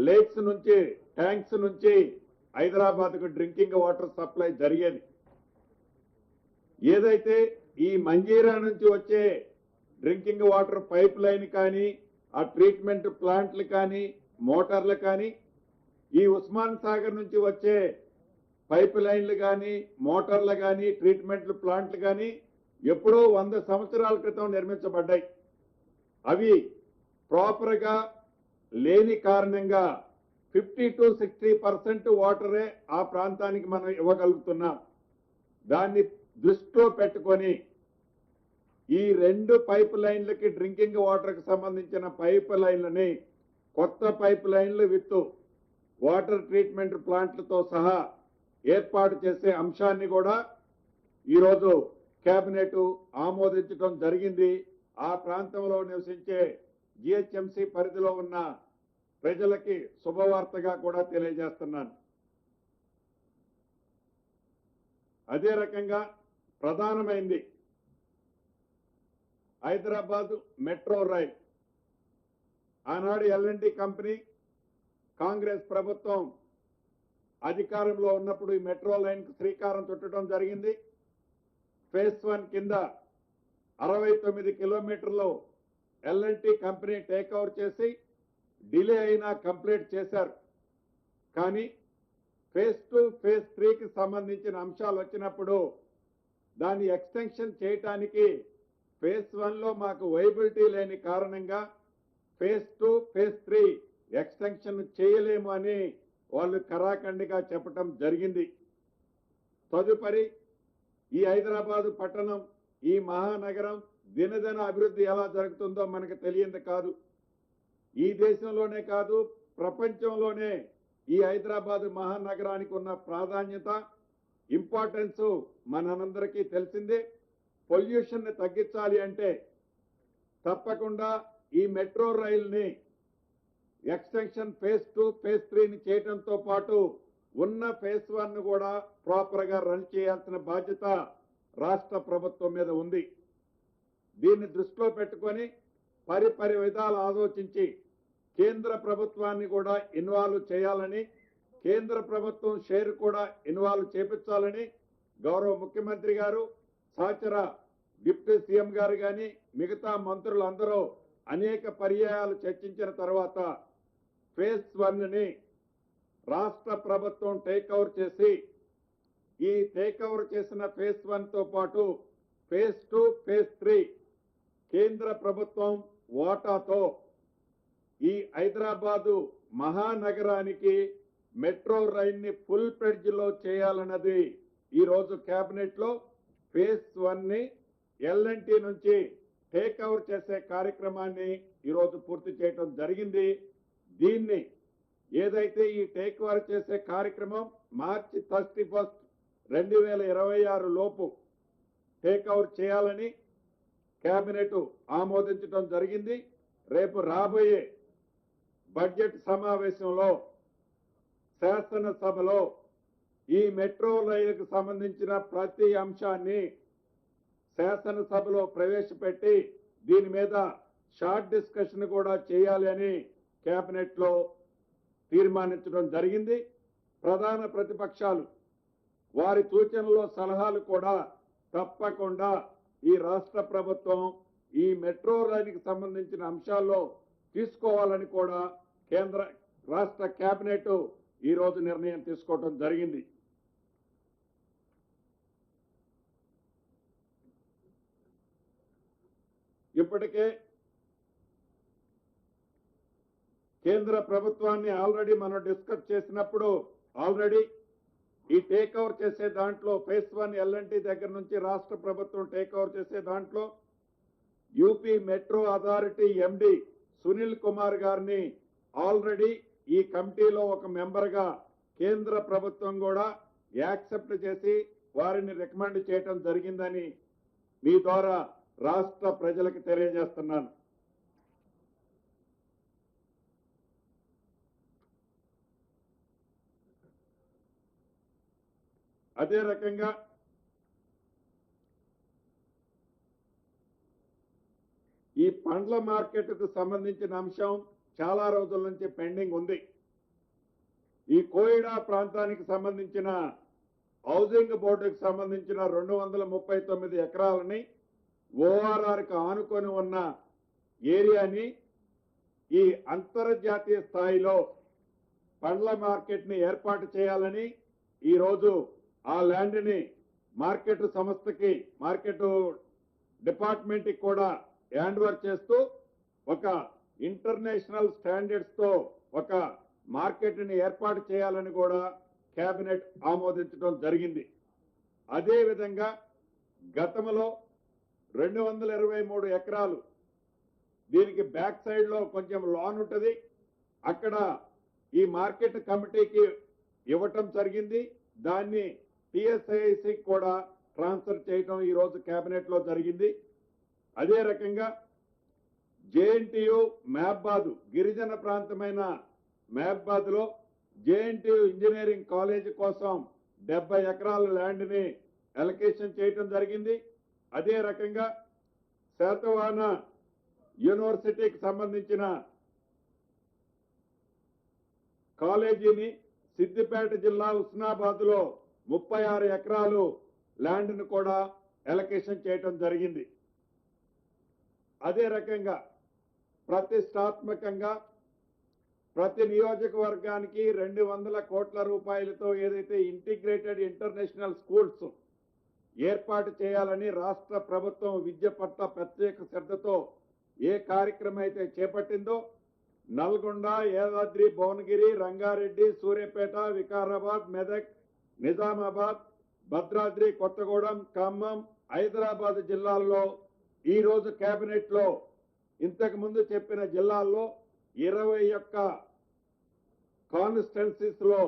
Lakes నుంచి tanks నుంచి హైదరాబాద్కు డ్రింకింగ్ వాటర్ సప్లై జరిగేది. ఏదైతే ఈ మంజీరా నుంచి వచ్చే డ్రింకింగ్ వాటర్ పైప్ లైన్ కానీ ఆ ట్రీట్మెంట్ ప్లాంట్లు కానీ మోటార్లు కానీ ఈ ఉస్మాన్ సాగర్ నుంచి వచ్చే పైప్ లైన్లు కానీ మోటార్లు కానీ ట్రీట్మెంట్ ప్లాంట్లు కానీ ఎప్పుడో 100 సంవత్సరాల క్రితం నిర్మించబడ్డాయి. అవి ప్రాపర్గా లేని కారణంగా 50 to 60% వాటరే ఆ ప్రాంతానికి మనం ఇవ్వగలుగుతున్నాం. దాన్ని దృష్టిలో పెట్టుకొని ఈ 2 పైప్ లైన్లకి డ్రింకింగ్ వాటర్కి సంబంధించిన పైప్ లైన్లని కొత్త పైప్ లైన్లు విత్ వాటర్ ట్రీట్మెంట్ ప్లాంట్లతో సహా ఏర్పాటు చేసే అంశాన్ని కూడా ఈరోజు కేబినెట్ ఆమోదించడం జరిగింది. ఆ ప్రాంతంలో నివసించే జిహెచ్ఎంసీ పరిధిలో ఉన్న ప్రజలకి శుభవార్తగా కూడా తెలియజేస్తున్నాను. అదే రకంగా ప్రధానమైంది హైదరాబాద్ మెట్రో రైల్. ఆనాడు ఎల్ఎన్టీ కంపెనీ కాంగ్రెస్ ప్రభుత్వం అధికారంలో ఉన్నప్పుడు ఈ మెట్రో లైన్ కు శ్రీకారం చుట్టడం జరిగింది. ఫేజ్ 1 కింద 69 కిలోమీటర్లు ఎల్ఎన్టీ కంపెనీ టేక్ ఓవర్ చేసి డిలే అయినా కంప్లీట్ చేశారు. కానీ ఫేజ్ 2 ఫేజ్ 3కి సంబంధించిన అంశాలు వచ్చినప్పుడు దాన్ని ఎక్స్టెన్షన్ చేయటానికి ఫేజ్ 1లో మాకు వైబిలిటీ లేని కారణంగా ఫేజ్ 2 ఫేజ్ 3 ఎక్స్టెన్షన్ చేయలేము అని వాళ్ళు కరాఖండిగా చెప్పడం జరిగింది. తదుపరి ఈ హైదరాబాదు పట్టణం ఈ మహానగరం దినదిన అభివృద్ధి ఎలా జరుగుతుందో మనకు తెలియంది కాదు. ఈ దేశంలోనే కాదు ప్రపంచంలోనే ఈ హైదరాబాదు మహానగరానికి ఉన్న ప్రాధాన్యత ఇంపార్టెన్స్ మనందరికీ తెలిసిందే. పొల్యూషన్ ని తగ్గించాలి అంటే తప్పకుండా ఈ మెట్రో రైల్ని ఎక్స్టెన్షన్ ఫేజ్ 2 ఫేజ్ 3ని చేయడంతో పాటు ఉన్న ఫేజ్ 1 కూడా ప్రాపర్ గా రన్ చేయాల్సిన బాధ్యత రాష్ట్ర ప్రభుత్వం మీద ఉంది. దీన్ని దృష్టిలో పెట్టుకొని పరి విధాలు ఆలోచించి కేంద్ర ప్రభుత్వాన్ని కూడా ఇన్వాల్వ్ చేయాలని, కేంద్ర ప్రభుత్వం షేర్ కూడా ఇన్వాల్వ్ చేపించాలని గౌరవ ముఖ్యమంత్రి గారు, సహచర డిప్యూటీ సీఎం గారు కానీ మిగతా మంత్రులందరూ అనేక పర్యాయాలు చర్చించిన తర్వాత ఫేజ్ 1ని రాష్ట్ర ప్రభుత్వం టేక్ ఓవర్ చేసి ఈ టేక్ ఓవర్ చేసిన ఫేజ్ 1తో పాటు ఫేజ్ 2 ఫేజ్ 3 కేంద్ర ప్రభుత్వం వాటాతో ఈ హైదరాబాదు మహానగరానికి మెట్రో రైల్ని ఫుల్ ఫ్లెడ్జ్ లో చేయాలన్నది ఈ రోజు కేబినెట్ లో ఫేజ్ 1ని ఎల్ఎన్టీ నుంచి టేక్ ఓవర్ చేసే కార్యక్రమాన్ని ఈరోజు పూర్తి చేయడం జరిగింది. దీన్ని ఏదైతే ఈ టేక్ ఓవర్ చేసే కార్యక్రమం మార్చి 31, 2026 లోపు టేక్ ఓవర్ చేయాలని కేబినెట్ ఆమోదించడం జరిగింది. రేపు రాబోయే బడ్జెట్ సమావేశంలో శాసనసభలో ఈ మెట్రో రైలుకు సంబంధించిన ప్రతి అంశాన్ని శాసనసభలో ప్రవేశపెట్టి దీని మీద షార్ట్ డిస్కషన్ కూడా చేయాలి అని కేబినెట్ లో తీర్మానించడం జరిగింది. ప్రధాన ప్రతిపక్షాలు వారి సూచనలు సలహాలు కూడా తప్పకుండా ఈ రాష్ట్ర ప్రభుత్వం ఈ మెట్రో రైలుకి సంబంధించిన అంశాల్లో తీసుకోవాలని కూడా కేంద్ర రాష్ట్ర కేబినెట్ ఈ రోజు నిర్ణయం తీసుకోవడం జరిగింది. ఇప్పటికే కేంద్ర ప్రభుత్వాన్ని ఆల్రెడీ మనం డిస్కస్ చేసినప్పుడు ఆల్రెడీ ఈ టేక్ ఓవర్ చేసే దాంట్లో ఫేజ్ 1 ఎల్ఎన్టీ దగ్గర నుంచి రాష్ట్ర ప్రభుత్వం టేక్ ఓవర్ చేసే దాంట్లో యూపీ మెట్రో అథారిటీ ఎండి సునీల్ కుమార్ గారిని ఆల్రెడీ ఈ కమిటీలో ఒక మెంబర్ గా కేంద్ర ప్రభుత్వం కూడా యాక్సెప్ట్ చేసి వారిని రికమెండ్ చేయడం జరిగిందని మీ ద్వారా రాష్ట్ర ప్రజలకు తెలియజేస్తున్నాను. అదే రకంగా ఈ పండ్ల మార్కెట్ కు సంబంధించిన అంశం చాలా రోజుల నుంచి పెండింగ్ ఉంది. ఈ కోయిడా ప్రాంతానికి సంబంధించిన హౌసింగ్ బోర్డుకు సంబంధించిన 239 ఎకరాలని ఓఆర్ఆర్కి ఆనుకొని ఉన్న ఏరియాని ఈ అంతర్జాతీయ స్థాయిలో పండ్ల మార్కెట్ ని ఏర్పాటు చేయాలని ఈ రోజు ఆ ల్యాండ్ ని మార్కెట్ సంస్థకి మార్కెట్ డిపార్ట్మెంట్ కి కూడా హ్యాండ్ ఓవర్ చేస్తూ ఒక ఇంటర్నేషనల్ స్టాండర్డ్స్ తో ఒక మార్కెట్ ని ఏర్పాటు చేయాలని కూడా కేబినెట్ ఆమోదించడం జరిగింది. అదే విధంగా గతంలో 223 ఎకరాలు దీనికి బ్యాక్ సైడ్ లో కొంచెం లాన్ ఉంటది, అక్కడ ఈ మార్కెట్ కమిటీకి ఇవ్వటం జరిగింది. దాన్ని టిఎస్ఐసి కూడా ట్రాన్స్ఫర్ చేయడం ఈ రోజు కేబినెట్ లో జరిగింది. అదే రకంగా జేఎన్టీయు మహబాద్ గిరిజన ప్రాంతమైన మహబాద్ లో జేఎన్టీయు ఇంజనీరింగ్ కాలేజ్ కోసం 70 ఎకరాల ల్యాండ్ ని అలొకేషన్ చేయడం జరిగింది. అదే రకంగా శాతవాహన యూనివర్సిటీకి సంబంధించిన కాలేజీని సిద్దిపేట జిల్లా హుస్నాబాద్ లో 36 ఎకరాలు ల్యాండ్ ను కూడా అలొకేషన్ చేయడం జరిగింది. అదే రకంగా ప్రతిష్టాత్మకంగా ప్రతి నియోజకవర్గానికి 200 కోట్ల రూపాయలతో ఏదైతే ఇంటిగ్రేటెడ్ ఇంటర్నేషనల్ స్కూల్స్ ఏర్పాటు చేయాలని రాష్ట్ర ప్రభుత్వం విద్య పట్ల ప్రత్యేక శ్రద్ధతో ఏ కార్యక్రమం అయితే చేపట్టిందో నల్గొండ, యాదాద్రి, భువనగిరి, రంగారెడ్డి, సూర్యాపేట, వికారాబాద్, మెదక్, నిజామాబాద్, భద్రాద్రి, కొత్తగూడెం, ఖమ్మం, హైదరాబాద్ జిల్లాల్లో ఈ రోజు కేబినెట్ లో ఇంతకు ముందు చెప్పిన జిల్లాల్లో 21 కాన్స్టిట్యున్సీస్ లో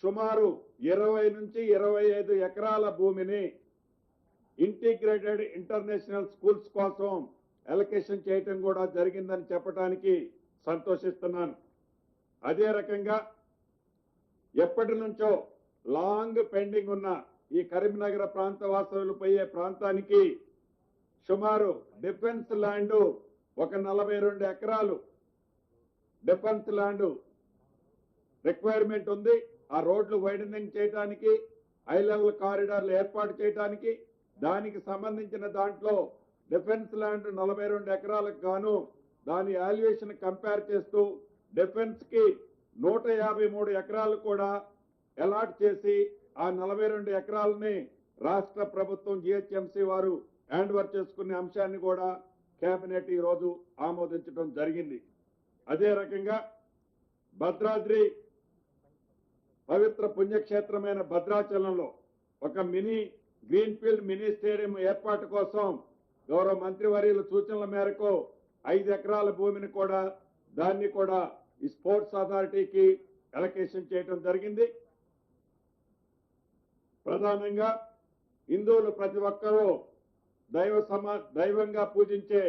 సుమారు 20 నుంచి 25 ఎకరాల భూమిని ఇంటిగ్రేటెడ్ ఇంటర్నేషనల్ స్కూల్స్ కోసం అలొకేషన్ చేయటం కూడా జరిగిందని చెప్పడానికి సంతోషిస్తున్నాను. అదే రకంగా ఎప్పటి నుంచో లాంగ్ పెండింగ్ ఉన్న ఈ కరీంనగర్ ప్రాంత వాసులు పోయే ప్రాంతానికి సుమారు డిఫెన్స్ ల్యాండ్ ఒక 42 ఎకరాలు డిఫెన్స్ ల్యాండ్ రిక్వైర్మెంట్ ఉంది. ఆ రోడ్లు వైడనింగ్ చేయడానికి, హై లెవెల్ కారిడార్లు ఏర్పాటు చేయడానికి, దానికి సంబంధించిన దాంట్లో డిఫెన్స్ ల్యాండ్ 42 ఎకరాలకు గాను దాని వాల్యుయేషన్ కంపేర్ చేస్తూ డిఫెన్స్ కి 153 ఎకరాలు కూడా అలాట్ చేసి ఆ 42 ఎకరాలని రాష్ట్ర ప్రభుత్వం జిహెచ్ఎంసీ వారు హ్యాండ్ ఓవర్ చేసుకునే అంశాన్ని కూడా కేబినెట్ ఈ రోజు ఆమోదించడం జరిగింది. అదే రకంగా భద్రాద్రి పవిత్ర పుణ్యక్షేత్రమైన భద్రాచలంలో ఒక గ్రీన్ఫీల్డ్ మినీ స్టేడియం ఏర్పాటు కోసం గౌరవ మంత్రివర్యుల సూచనల మేరకు 5 ఎకరాల భూమిని కూడా దాన్ని కూడా ఈ స్పోర్ట్స్ అథారిటీకి అలొకేషన్ చేయడం జరిగింది. ప్రధానంగా హిందువులు ప్రతి ఒక్కరూ దైవంగా పూజించే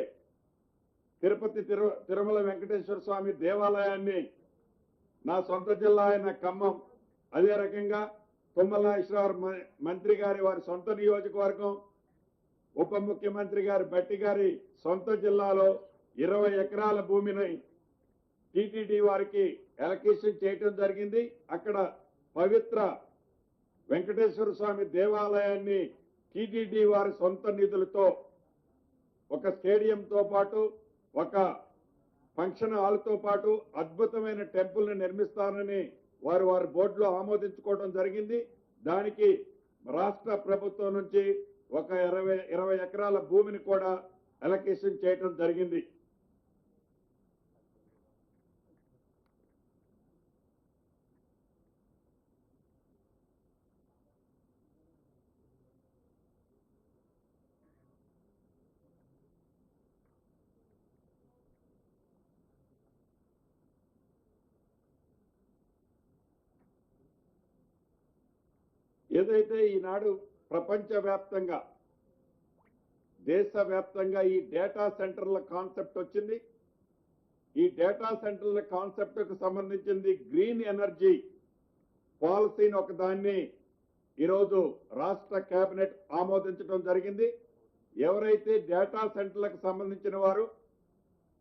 తిరుపతి తిరుమల వెంకటేశ్వర స్వామి దేవాలయాన్ని నా సొంత జిల్లా అయిన ఖమ్మం, అదే రకంగా తుమ్మల నాగేశ్వరరావు మంత్రి గారి వారి సొంత నియోజకవర్గం, ఉప ముఖ్యమంత్రి గారి బట్టి గారి సొంత జిల్లాలో 20 ఎకరాల భూమిని టీటీడీ వారికి అలొకేషన్ చేయడం జరిగింది. అక్కడ పవిత్ర వెంకటేశ్వర స్వామి దేవాలయాన్ని టీటీడీ వారి సొంత నిధులతో ఒక స్టేడియంతో పాటు ఒక ఫంక్షన్ హాల్తో పాటు అద్భుతమైన టెంపుల్ ని నిర్మిస్తానని వారి బోర్డులో ఆమోదించుకోవడం జరిగింది. దానికి రాష్ట్ర ప్రభుత్వం నుంచి ఒక 20 ఎకరాల భూమిని కూడా అలొకేషన్ చేయడం జరిగింది. ఏదైతే ఈనాడు ప్రపంచవ్యాప్తంగా దేశవ్యాప్తంగా ఈ డేటా సెంటర్ల కాన్సెప్ట్ వచ్చింది. ఈ డేటా సెంటర్ల కాన్సెప్ట్ కు సంబంధించింది గ్రీన్ ఎనర్జీ పాలసీని ఒకదాన్ని ఈరోజు రాష్ట్ర కేబినెట్ ఆమోదించడం జరిగింది. ఎవరైతే డేటా సెంటర్లకు సంబంధించిన వారు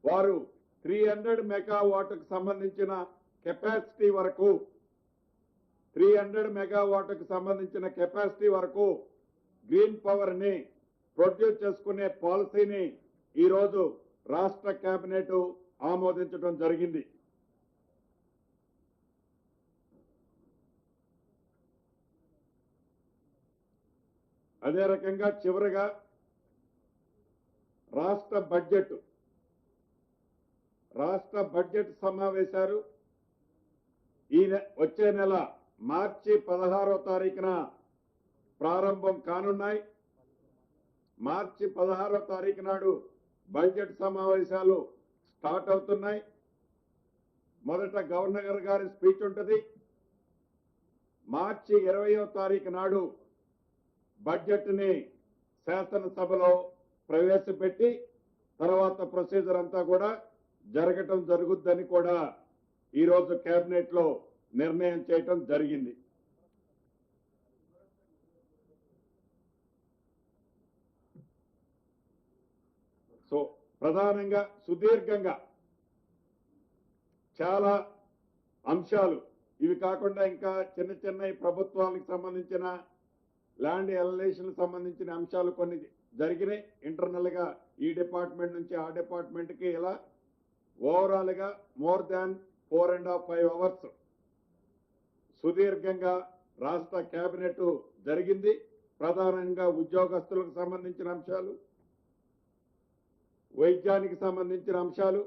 300 మెగావాట్కు సంబంధించిన కెపాసిటీ వరకు 300 మెగావాట్కు సంబంధించిన కెపాసిటీ వరకు గ్రీన్ పవర్ ని ప్రొడ్యూస్ చేసుకునే పాలసీని ఈ రోజు రాష్ట్ర కేబినెట్ ఆమోదించడం జరిగింది. అదే రకంగా చివరగా రాష్ట్ర బడ్జెట్ సమావేశాలు వచ్చే నెల మార్చి 16వ తారీఖున ప్రారంభం కానున్నాయి. మార్చి 16వ తారీఖు నాడు బడ్జెట్ సమావేశాలు స్టార్ట్ అవుతున్నాయి. మొదట గవర్నర్ గారి స్పీచ్ ఉంటుంది. మార్చి 20వ తారీఖు నాడు బడ్జెట్ ని శాసనసభలో ప్రవేశపెట్టి తర్వాత ప్రొసీజర్ అంతా కూడా జరగటం జరుగుద్దని కూడా ఈ రోజు కేబినెట్ లో నిర్ణయం చేయటం జరిగింది. సో ప్రధానంగా సుదీర్ఘంగా చాలా అంశాలు ఇవి కాకుండా ఇంకా చిన్న చిన్న ప్రభుత్వానికి సంబంధించిన ల్యాండ్ ఎలలేషన్ సంబంధించిన అంశాలు కొన్ని జరిగినాయి. ఇంటర్నల్ గా ఈ డిపార్ట్మెంట్ నుంచి ఆ డిపార్ట్మెంట్ కి ఇలా ఓవరాల్ గా మోర్ దాన్ 4.5 అవర్స్ సుదీర్ఘంగా రాష్ట్ర కేబినెట్ జరిగింది. ప్రధానంగా ఉద్యోగస్తులకు సంబంధించిన అంశాలు, వైద్యానికి సంబంధించిన అంశాలు,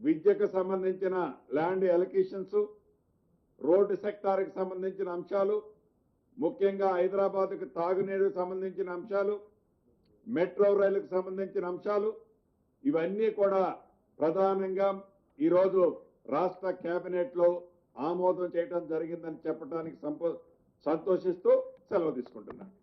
విద్యకు సంబంధించిన ల్యాండ్ ఎలకేషన్స్, రోడ్డు సెక్టార్కి సంబంధించిన అంశాలు, ముఖ్యంగా హైదరాబాద్కు తాగునీరుకు సంబంధించిన అంశాలు, మెట్రో రైలుకు సంబంధించిన అంశాలు, ఇవన్నీ కూడా ప్రధానంగా ఈరోజు రాష్ట్ర కేబినెట్ లో ఆమోదం చేయడం జరిగిందని చెప్పడానికి సంతోషిస్తూ సెలవు తీసుకుంటున్నాను.